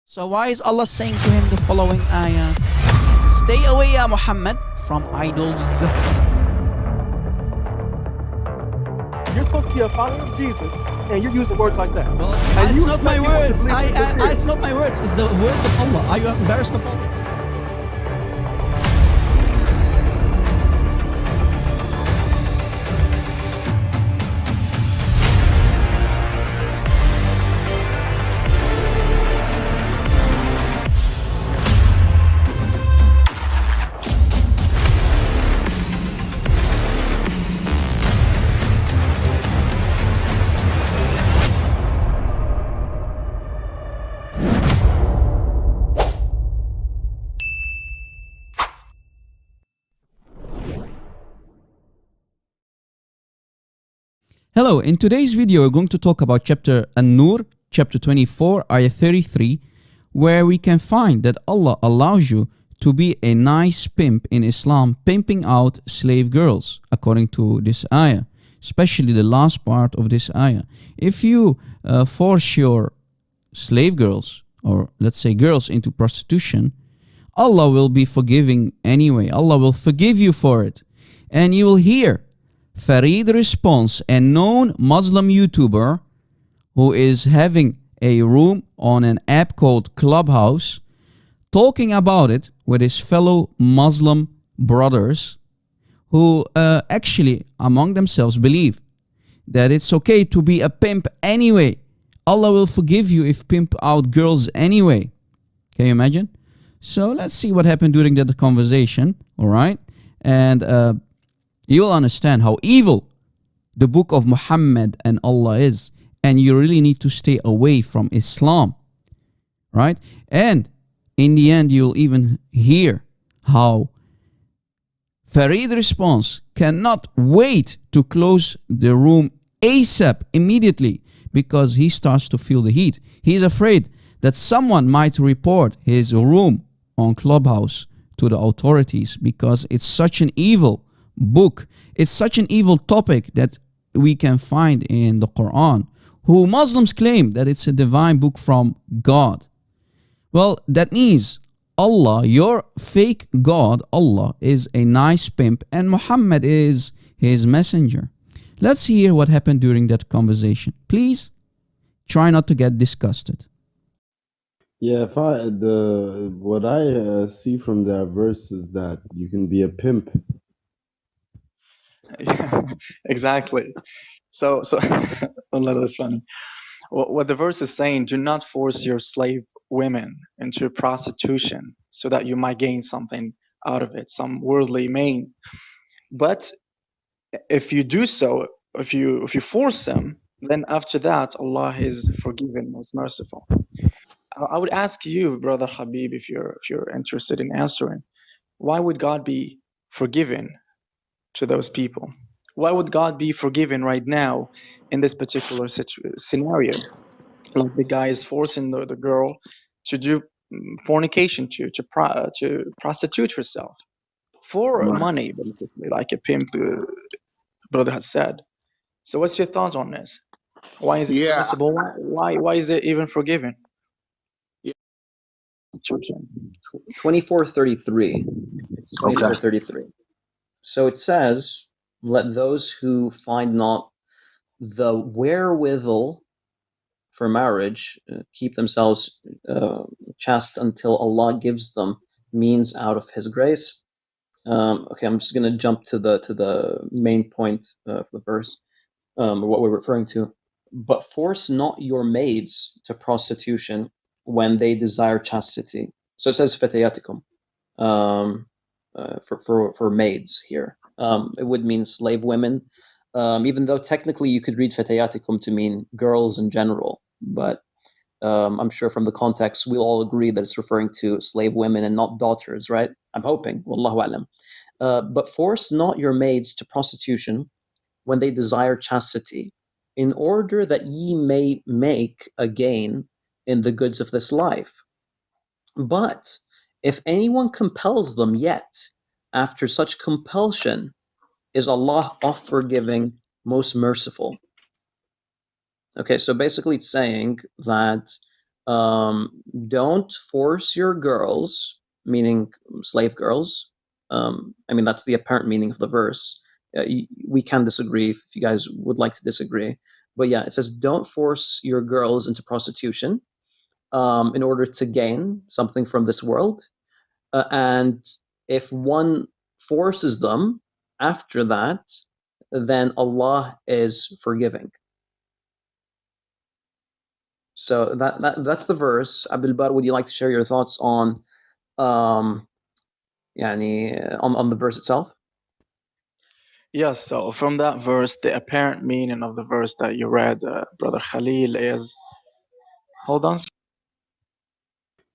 So why is Allah saying to him the following ayah? Stay away, Ya Muhammad, from idols. You're supposed to be a follower of Jesus, and you're using words like that. Well, And it's you not my expect people to words. believe what you're saying. It's not my words. It's the words of Allah. Are you embarrassed of Allah? Hello, in today's video we're going to talk about chapter An-Nur, chapter 24, ayah 33, where we can find that Allah allows you to be a nice pimp in Islam, pimping out slave girls, according to this ayah, especially the last part of this ayah. If you force your slave girls, or let's say girls, into prostitution, Allah will be forgiving anyway. Allah will forgive you for it. And you will hear Farid Response, a known Muslim YouTuber who is having a room on an app called Clubhouse, talking about it with his fellow Muslim brothers who actually among themselves believe that it's okay to be a pimp anyway. Allah will forgive you if pimp out girls anyway. Can you imagine? So let's see what happened during that conversation, all right? And you will understand how evil the book of Muhammad and Allah is. And you really need to stay away from Islam, right? And in the end, you'll even hear how Farid Response cannot wait to close the room ASAP, immediately, because he starts to feel the heat. He's afraid that someone might report his room on Clubhouse to the authorities because it's such an evil book. It's such an evil topic that we can find in the Quran, who Muslims claim that it's a divine book from God. Well, that means Allah, your fake God, Allah, is a nice pimp and Muhammad is his messenger. Let's hear what happened during that conversation. Please try not to get disgusted. Yeah, what I see from that verse is that you can be a pimp. Yeah, exactly. So Allah, that's funny. What the verse is saying, do not force your slave women into prostitution so that you might gain something out of it, some worldly gain. But if you do so, if you force them, then after that Allah is forgiving, most merciful. I would ask you, brother Habib, if you're interested in answering, why would God be forgiving to those people? Why would God be forgiven right now in this particular scenario? Like the guy is forcing the girl to do fornication, to prostitute herself for money, basically, like a pimp brother has said. So what's your thoughts on this? Why is it Yeah, permissible? Why is it even forgiven? yeah. 24:33. It's Okay. 24:33. So it says, let those who find not the wherewithal for marriage keep themselves chaste until Allah gives them means out of His grace. Okay, I'm just going to jump to the main point of the verse, what we're referring to. But force not your maids to prostitution when they desire chastity. So it says fatayatikum for maids here. It would mean slave women, even though technically you could read fatayatikum to mean girls in general. But I'm sure from the context we'll all agree that it's referring to slave women and not daughters, right? I'm hoping. Wallahu alam. But force not your maids to prostitution when they desire chastity, in order that ye may make a gain in the goods of this life. But if anyone compels them, yet after such compulsion is Allah oft forgiving, most merciful. Okay, so basically it's saying that don't force your girls, meaning slave girls. I mean, that's the apparent meaning of the verse. We can disagree if you guys would like to disagree. But yeah, it says, don't force your girls into prostitution in order to gain something from this world. And if one forces them after that, then Allah is forgiving. So that's the verse. Abdul Bar, would you like to share your thoughts on on the verse itself? Yes, so from that verse, the apparent meaning of the verse that you read, Brother Khalil, is, hold on.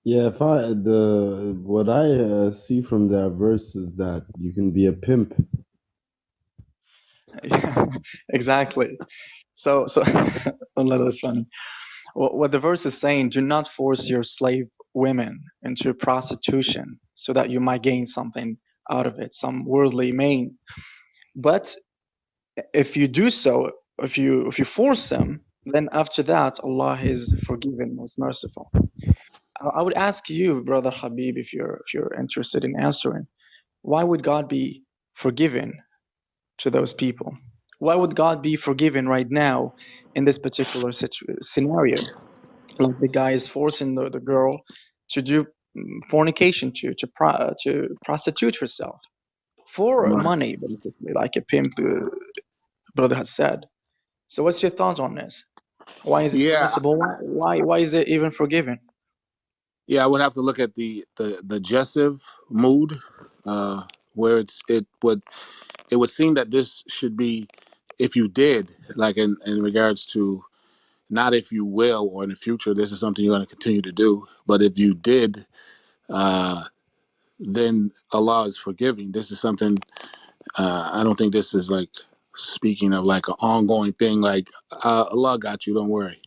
Yeah, if I the what I see from that verse is that you can be a pimp. Exactly. So Allah, that's funny. What the verse is saying, do not force your slave women into prostitution so that you might gain something out of it, some worldly gain. But if you do so, if you force them, then after that, Allah is forgiving, most merciful. I would ask you, Brother Habib, if you're interested in answering, why would God be forgiving to those people? Why would God be forgiving right now in this particular scenario? Like the guy is forcing the girl to do fornication, to prostitute herself for Right. money, basically, like a pimp, brother has said. So, what's your thoughts on this? Why is it Yeah, permissible? Why is it even forgiven? yeah, I would have to look at the jessive mood, where it would seem that this should be, if you did, like in regards to, not if you will or in the future, this is something you're going to continue to do, but if you did, then Allah is forgiving. This is something, I don't think this is like speaking of like an ongoing thing, like Allah got you, don't worry.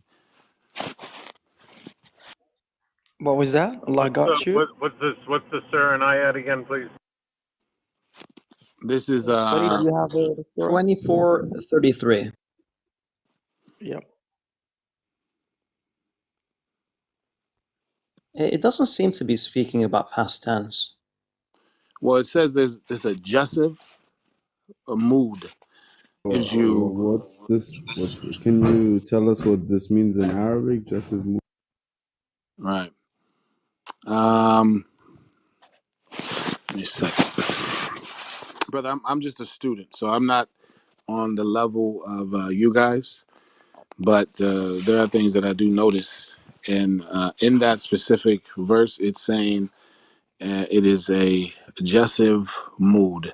What was that? Allah got you? What's this? What's the surah and ayat again, please? This is Sorry, do you have the surah? 24:33. Yep. It doesn't seem to be speaking about past tense. well, it says there's a jessive mood. Gives you What's this? Can you tell us what this means in Arabic? Jessive mood. right. Give me a second. Brother, I'm just a student, so I'm not on the level of you guys, but there are things that I do notice. And in that specific verse, it's saying it is a jessive mood.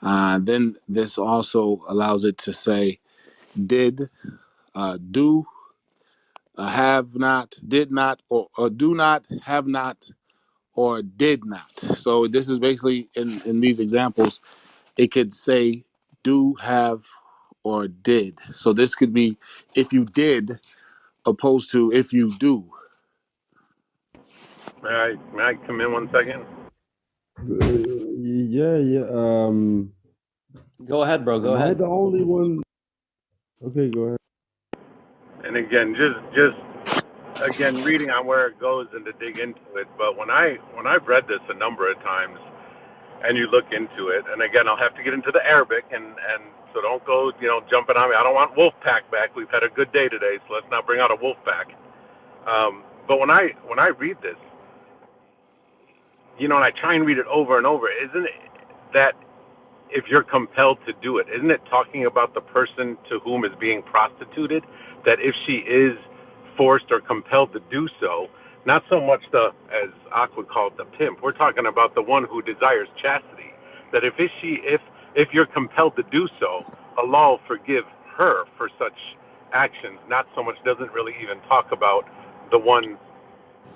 Then this also allows it to say did, do, have not, did not, or do not, have not, or did not. So this is basically in these examples, it could say do, have, or did. So this could be if you did opposed to if you do. May I come in 1 second? Yeah. Go ahead, bro. Go Am I ahead. the only one? Okay, go ahead. And again, just again reading on where it goes and to dig into it. But when I've read this a number of times, and you look into it, and again, I'll have to get into the Arabic, and so don't go jumping on me. I don't want Wolfpack back. We've had a good day today, so let's not bring out a Wolfpack. But when I read this, and I try and read it over and over, isn't it that if you're compelled to do it, isn't it talking about the person to whom is being prostituted, that if she is forced or compelled to do so, not so much as Ak would call it, the pimp, we're talking about the one who desires chastity, that if you're compelled to do so, Allah will forgive her for such actions, not so much, doesn't really even talk about the one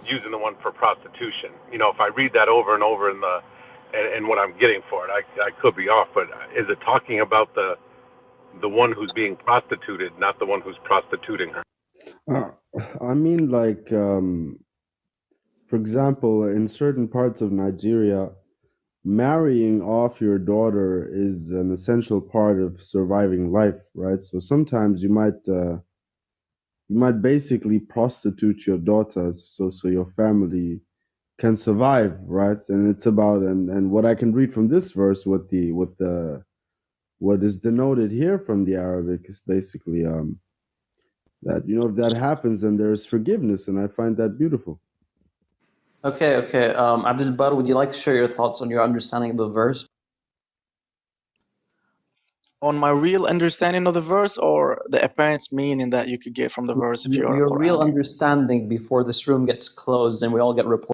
using the one for prostitution. If I read that over and over and what I'm getting for it, I could be off, but is it talking about the one who's being prostituted, not the one who's prostituting her? I mean, like, for example, in certain parts of Nigeria, marrying off your daughter is an essential part of surviving life, right? So sometimes you might You might basically prostitute your daughters so your family can survive, right? And it's about and what I can read from this verse, what is denoted here from the Arabic is basically that if that happens, then there is forgiveness, and I find that beautiful. Okay. Abdul Bar, would you like to share your thoughts on your understanding of the verse? On my real understanding of the verse, or the apparent meaning that you could get from the verse if you're a Your real Quranic? understanding before this room gets closed and we all get reported.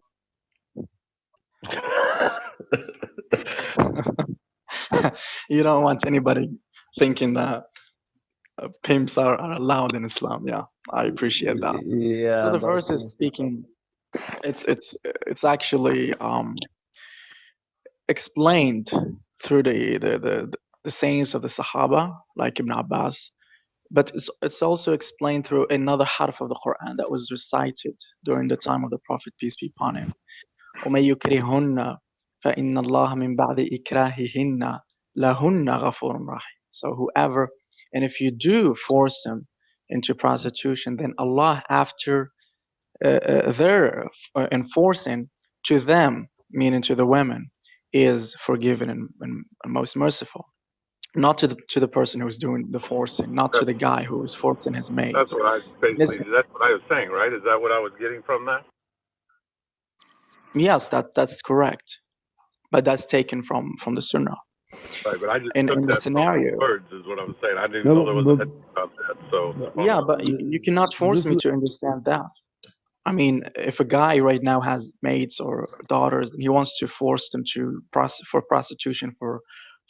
You don't want anybody thinking that pimps are allowed in Islam. Yeah, I appreciate that. Yeah. So the verse is speaking. It's actually explained through the sayings of the Sahaba, like Ibn Abbas, but it's also explained through another harf of the Quran that was recited during the time of the Prophet, peace be upon him. وَمَن يُكْرِهُنَّ فَإِنَّ اللَّهَ مِن بَعْدِ إِكْرَاهِهِنَّ لَهُنَّ غَفُورٌ رَحِيمٌ. So whoever, and if you do force them into prostitution, then Allah, after their enforcing to them, meaning to the women, is forgiving and most merciful. Not to the person who's doing the forcing, not to the guy who is forcing his That's maids. what I that's what I was saying, right? Is that what I was getting from that? Yes, that's correct, but that's taken from the Sunnah. Right, but I just In took the that from scenario, words is what I was saying. I didn't No, know there was a but, head about that. So yeah, but you cannot force just me to understand that. I mean, if a guy right now has maids or daughters and he wants to force them to for prostitution for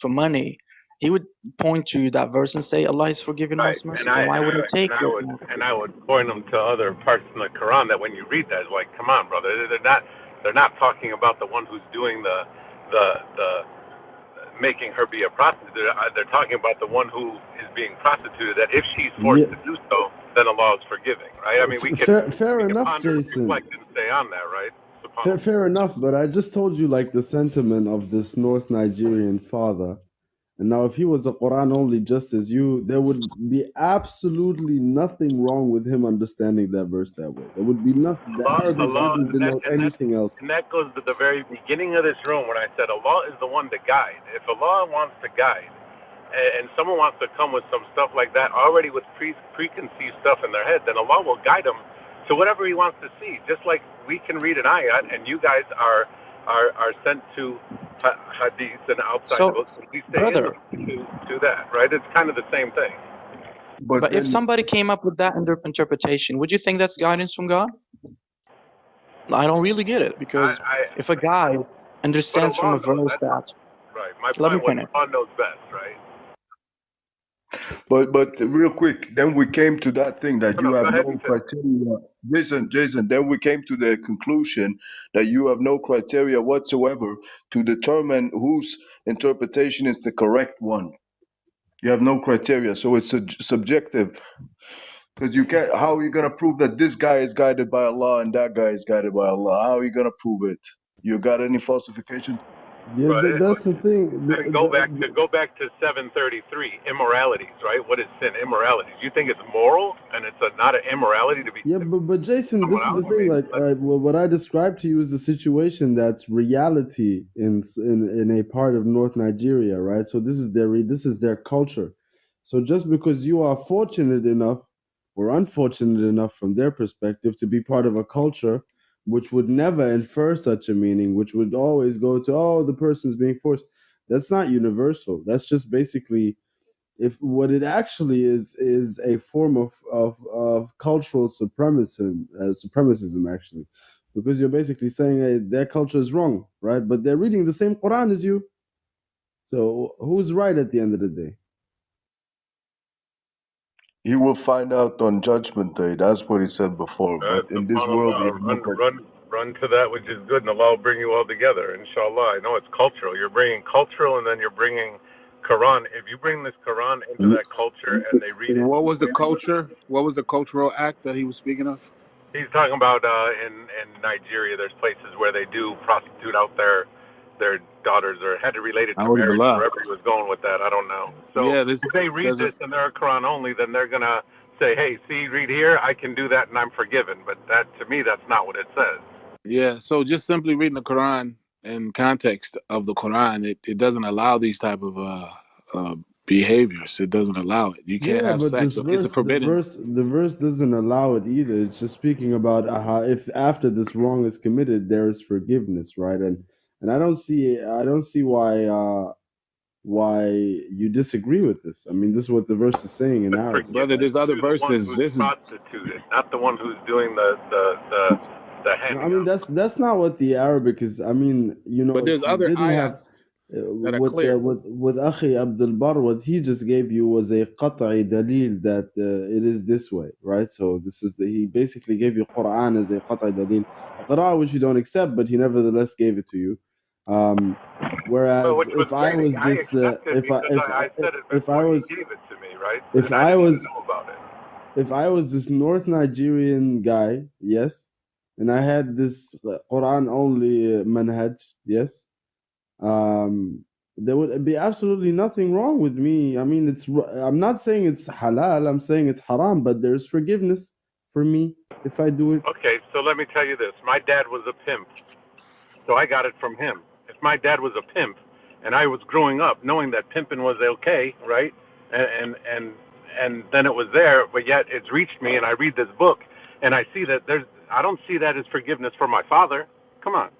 money, he would point to that verse and say, Allah is forgiving, right, most merciful. Why would I take it? I would point them to other parts in the Quran that when you read that, it's like, come on, brother, they're not talking about the one who's doing the making her be a prostitute. They're talking about the one who is being prostituted. That if she's forced to do so, then Allah is forgiving, right? I mean, we can fair enough, ponder, Jason. reflect, and stay on that, right? Fair enough, but I just told you like the sentiment of this North Nigerian father. And now if he was a Quran only just as you, there would be absolutely nothing wrong with him understanding that verse that way. There would be nothing. The Arabic wouldn't denote anything else. And that goes to the very beginning of this room when I said Allah is the one to guide. If Allah wants to guide, and someone wants to come with some stuff like that already with preconceived stuff in their head, then Allah will guide them to whatever He wants to see. Just like we can read an ayat, and you guys are sent to hadith and outside books, and we stay to that, right? It's kind of the same thing. But if somebody came up with that interpretation, would you think that's guidance from God? I don't really get it, because if a guy understands from a verse that... Right, my point was Allah knows best, right? But real quick, then we came to that thing that you have no criteria. Jason, then we came to the conclusion that you have no criteria whatsoever to determine whose interpretation is the correct one. You have no criteria, so it's subjective. Because you can't. How are you gonna prove that this guy is guided by Allah and that guy is guided by Allah? How are you gonna prove it? You got any falsification? Yeah, that's the thing. Go back to 733 immoralities, right? What is sin? Immoralities. You think it's moral and it's not an immorality to be? Yeah, but Jason, this is the thing. Like, what I described to you is the situation that's reality in a part of North Nigeria, right? So this is their culture. So just because you are fortunate enough or unfortunate enough from their perspective to be part of a culture which would never infer such a meaning, which would always go to, oh, the person's being forced. That's not universal. That's just basically, if what it actually is a form of cultural supremacism actually, because you're basically saying, hey, their culture is wrong, right? But they're reading the same Quran as you. So who's right at the end of the day? You will find out on Judgment Day. That's what he said before. But in this world, run to that which is good, and Allah will bring you all together. Inshallah. I know it's cultural. You're bringing cultural, and then you're bringing Quran. If you bring this Quran into that culture and they read it, what was the culture? What was the cultural act that he was speaking of? He's talking about in Nigeria. There's places where they do prostitute out their daughters, or had to relate it to marriage. Wherever he was going with that, I don't know. So if they read this and they're Quran only, then they're gonna say, hey, see, read here, I can do that and I'm forgiven. But that, to me, that's not what it says. Yeah, so just simply reading the Quran in context of the Quran, it doesn't allow these type of behaviors. It doesn't allow it. You can't Yeah, have but sex. this So it's a verse, forbidden. the verse doesn't allow it either. It's just speaking about how if after this wrong is committed, there is forgiveness, right? And I don't see why you disagree with this. I mean, this is what the verse is saying in But Arabic. Brother, forgiveness there's other to the one verses. who's This is prostituted, not the one who's doing the No, I handing mean, out. that's not what the Arabic is. I mean, but there's he other didn't have ayats that are clear. with Akhi Abdul Bar. What he just gave you was a qat'i dalil that it is this way, right? So this is he basically gave you Quran as a qat'i dalil, a qira'ah which you don't accept, but he nevertheless gave it to you. Well, Whereas which was if I great. was I this, accepted because I said it if I before he was gave it to me, right? if And I I didn't was even know about it. if I was this North Nigerian guy, yes, and I had this Quran only manhaj, yes, there would be absolutely nothing wrong with me. I mean, I'm not saying it's halal, I'm saying it's haram, but there's forgiveness for me if I do it. Okay, so let me tell you this. My dad was a pimp, so I got it from him. If my dad was a pimp, and I was growing up knowing that pimping was okay, right? And then it was there, but yet it's reached me, and I read this book, and I see that I don't see that as forgiveness for my father. Come on.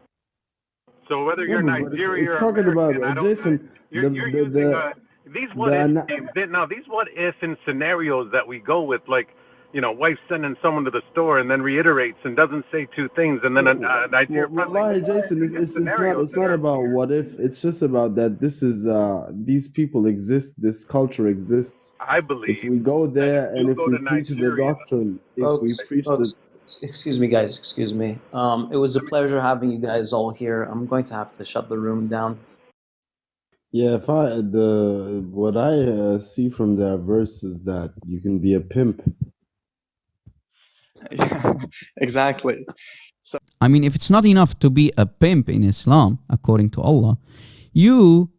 So whether Yeah, you're but Nigerian it's or talking American, about Jason. you're using these what if. Now these what if in scenarios that we go with, like, wife sending someone to the store and then reiterates and doesn't say two things, and then a Nigerian. Wallahi, Jason, it's not about what if. It's just about that this is these people exist, this culture exists. I believe if we go there and if we preach the Nigeria, doctrine, Excuse me, guys. Excuse me. It was a pleasure having you guys all here. I'm going to have to shut the room down. Yeah, what I see from that verse is that you can be a pimp. Exactly. So I mean, if it's not enough to be a pimp in Islam, according to Allah, you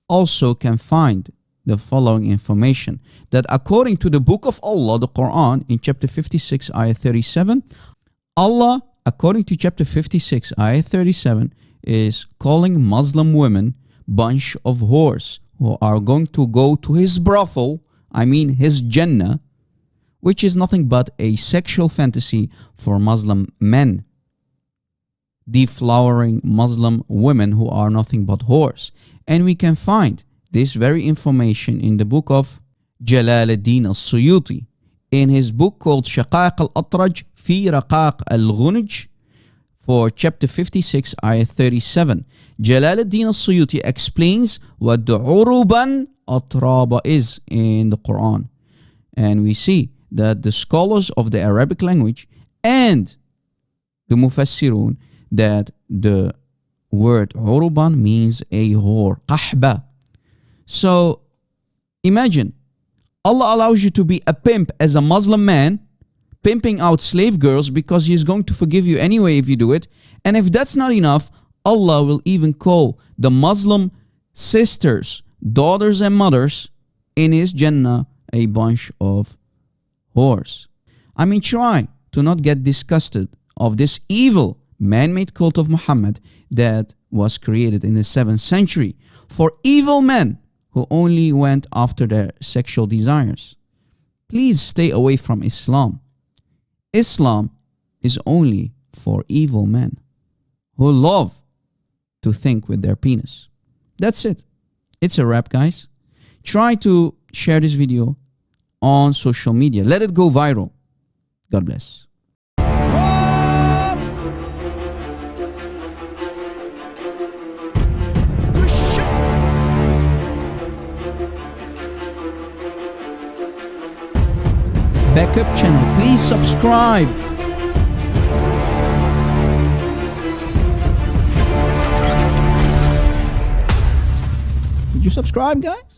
also can find the following information. That according to the book of Allah, the Quran, in chapter 56, ayah 37, Allah, according to chapter 56, ayah 37, is calling Muslim women bunch of whores who are going to go to his brothel, I mean his Jannah, which is nothing but a sexual fantasy for Muslim men, deflowering Muslim women who are nothing but whores. And we can find this very information in the book of Jalal ad-Din al-Suyuti, in his book called Shaqaq al-Atraj fi Raqaq al-Ghunj, for chapter 56, ayah 37. Jalal ad-Din al-Suyuti explains what the uruban atraba is in the Quran. And we see that the scholars of the Arabic language and the Mufassirun, that the word uruban means a whore, qahba. So imagine, Allah allows you to be a pimp as a Muslim man, pimping out slave girls because He is going to forgive you anyway if you do it. And if that's not enough, Allah will even call the Muslim sisters, daughters and mothers in His Jannah a bunch of whores. I mean, try to not get disgusted of this evil man-made cult of Muhammad that was created in the 7th century for evil men who only went after their sexual desires. Please stay away from Islam. Islam is only for evil men who love to think with their penis. That's it. It's a wrap, guys. Try to share this video on social media. Let it go viral. God bless. Backup channel, please subscribe. Did you subscribe, guys?